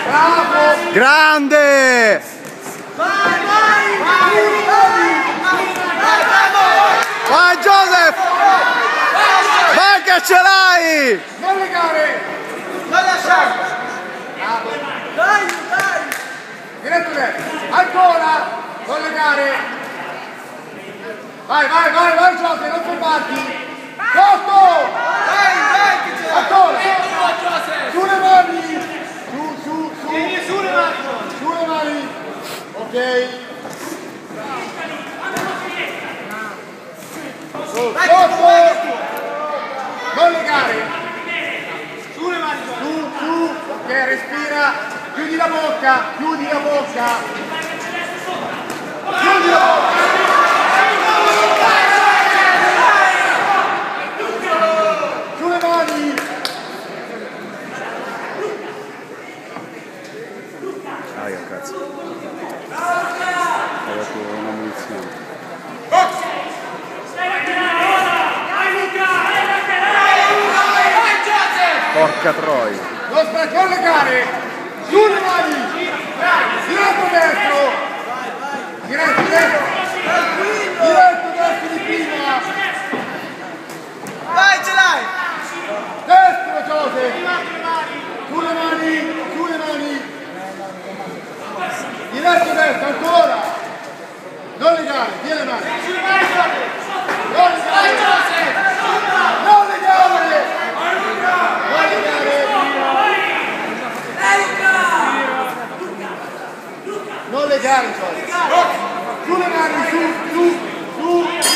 Bravo! Grande! Vai Joseph! Vai che ce l'hai! Non legare! Non lasciare! Dai! Diretto dentro! Ancora! Non legare! Vai Joseph, non fermarti! Sotto! Dai! Ancora! Sulle mani! Su! Vieni sulle mani! Sulle mani! Ok! Sotto! Non legare! Sulle mani! Su! Ok, respira! Chiudi la bocca! Chiudi la bocca! Sulle mani! Ah, io cazzo. Ho dato una munizione. Porca troia! Non legare! Sulle mani! Diretto destro! Diretto destro di prima! Vai, ce l'hai! Destro Joseph! Sulle mani! Diretto destro, ancora! Non legare, via le mani! Non legare, Joseph! Sulle mani, su!